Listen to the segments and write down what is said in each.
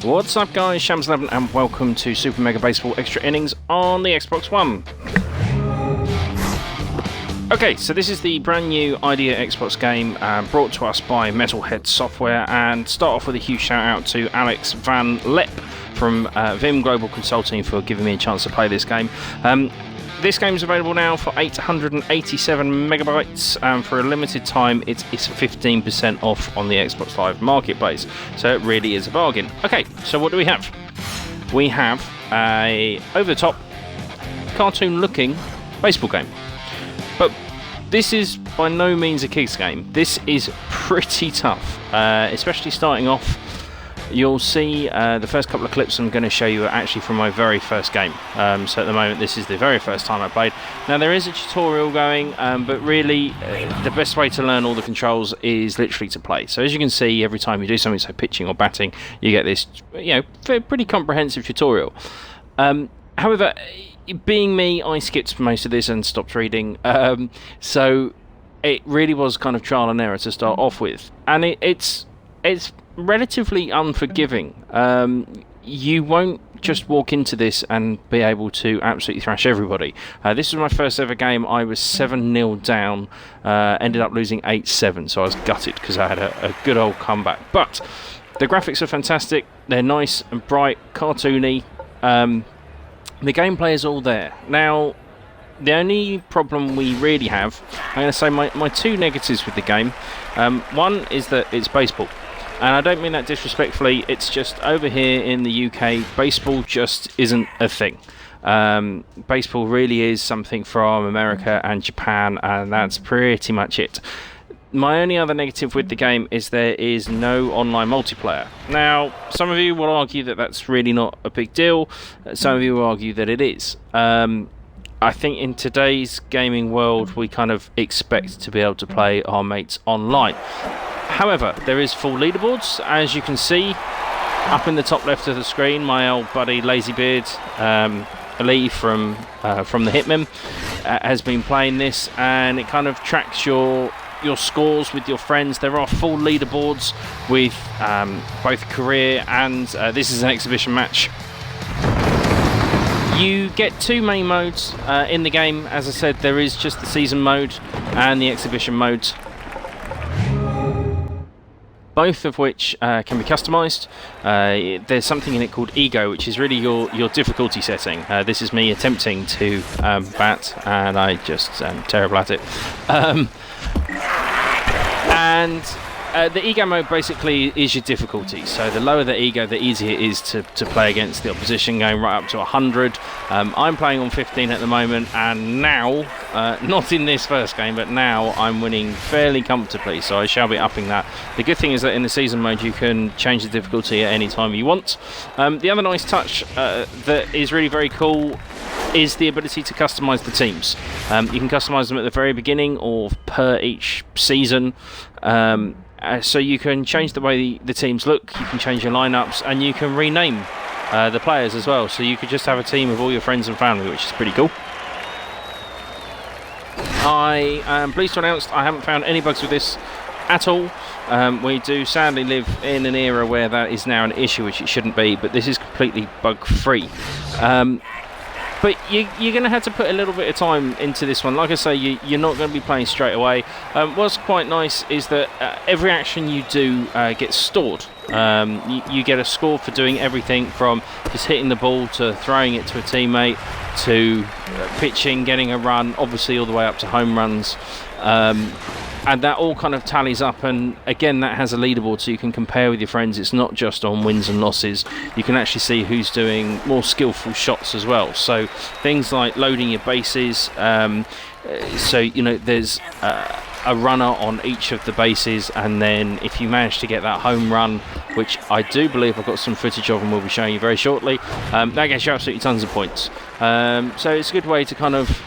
What's up guys, Shams11 and welcome to Super Mega Baseball Extra Innings on the Xbox One. Okay, so this is the brand new Idea Xbox game brought to us by Metalhead Software, and start off with a huge shout out to Alex Van Lep from Vim Global Consulting for giving me a chance to play this game. This game is available now for 887 megabytes. For a limited time, it's 15% off on the Xbox Live Marketplace, so it really is a bargain. Okay, so what do we have? We have a over-the-top, cartoon-looking baseball game. But this is by no means a kids game. This is pretty tough, especially starting off. You'll see the first couple of clips I'm going to show you are actually from my very first game. So at the moment this is the very first time I played. Now there is a tutorial going, but really the best way to learn all the controls is literally to play. So as you can see, every time you do something, so pitching or batting, you get this, pretty comprehensive tutorial. However, being me, I skipped most of this and stopped reading. So it really was kind of trial and error to start off with, and it's relatively unforgiving. You won't just walk into this and be able to absolutely thrash everybody. This was my first ever game. I was 7-0 down, ended up losing 8-7, so I was gutted because I had a good old comeback. But the graphics are fantastic. They're nice and bright, cartoony. The gameplay is all there. Now, the only problem we really have, I'm going to say my two negatives with the game. One is that it's baseball. And I don't mean that disrespectfully, it's just over here in the UK, baseball just isn't a thing. Baseball really is something from America and Japan, and that's pretty much it. My only other negative with the game is there is no online multiplayer. Now, some of you will argue that that's really not a big deal. Some of you will argue that it is. I think in today's gaming world, we kind of expect to be able to play our mates online. However, there is full leaderboards, as you can see up in the top left of the screen. My old buddy Lazybeard, Lee from the Hitman, has been playing this, and it kind of tracks your scores with your friends. There are full leaderboards with both career and this is an exhibition match. You get two main modes in the game. As I said, there is just the season mode and the exhibition mode, both of which can be customised. There's something in it called Ego, which is really your difficulty setting. This is me attempting to bat, and I just am terrible at it. The Ego mode basically is your difficulty. So the lower the Ego, the easier it is to play against the opposition, going right up to 100. I'm playing on 15 at the moment, and now, not in this first game, but now I'm winning fairly comfortably, so I shall be upping that. The good thing is that in the season mode you can change the difficulty at any time you want. The other nice touch that is really very cool is the ability to customise the teams. You can customise them at the very beginning or per each season. So you can change the way the teams look, you can change your lineups, and you can rename the players as well. So you could just have a team of all your friends and family, which is pretty cool. I am pleased to announce I haven't found any bugs with this at all. We do sadly live in an era where that is now an issue, which it shouldn't be, but this is completely bug-free. But you're going to have to put a little bit of time into this one. Like I say, you're not going to be playing straight away. What's quite nice is that every action you do gets stored. You get a score for doing everything from just hitting the ball to throwing it to a teammate to pitching, getting a run, obviously all the way up to home runs. And that all kind of tallies up, and again that has a leaderboard so you can compare with your friends. It's not just on wins and losses. You can actually see who's doing more skillful shots as well. So things like loading your bases, so there's a runner on each of the bases, and then if you manage to get that home run, which I do believe I've got some footage of and we'll be showing you very shortly, that gets you absolutely tons of points. So it's a good way to kind of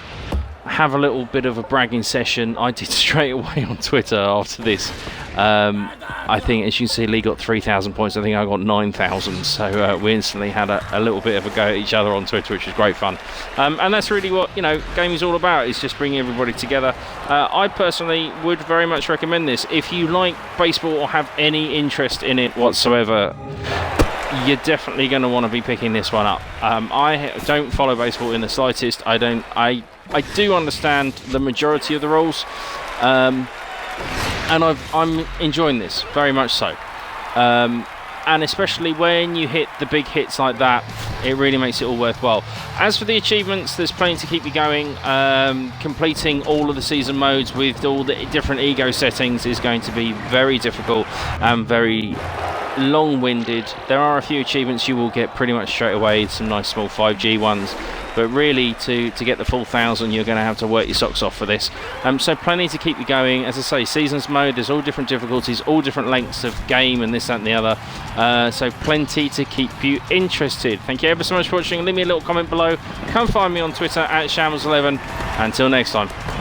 have a little bit of a bragging session. I did straight away on Twitter after this. I think, as you can see, Lee got 3,000 points. I think I got 9,000. So we instantly had a little bit of a go at each other on Twitter, which was great fun. And that's really what gaming is all about, is just bringing everybody together. I personally would very much recommend this. If you like baseball or have any interest in it whatsoever, you're definitely going to want to be picking this one up. I don't follow baseball in the slightest. I do understand the majority of the rules, and I'm enjoying this very much so. And especially when you hit the big hits like that, it really makes it all worthwhile. As for the achievements, there's plenty to keep you going. Completing all of the season modes with all the different ego settings is going to be very difficult and very long-winded. There are a few achievements you will get pretty much straight away, some nice small 5G ones, but really to get the full 1,000 you're going to have to work your socks off for this. So plenty to keep you going. As I say, seasons mode, there's all different difficulties, all different lengths of game and this, that and the other, so plenty to keep you interested. Thank you ever so much for watching. Leave me a little comment below. Come find me on Twitter at Shambles11. Until next time.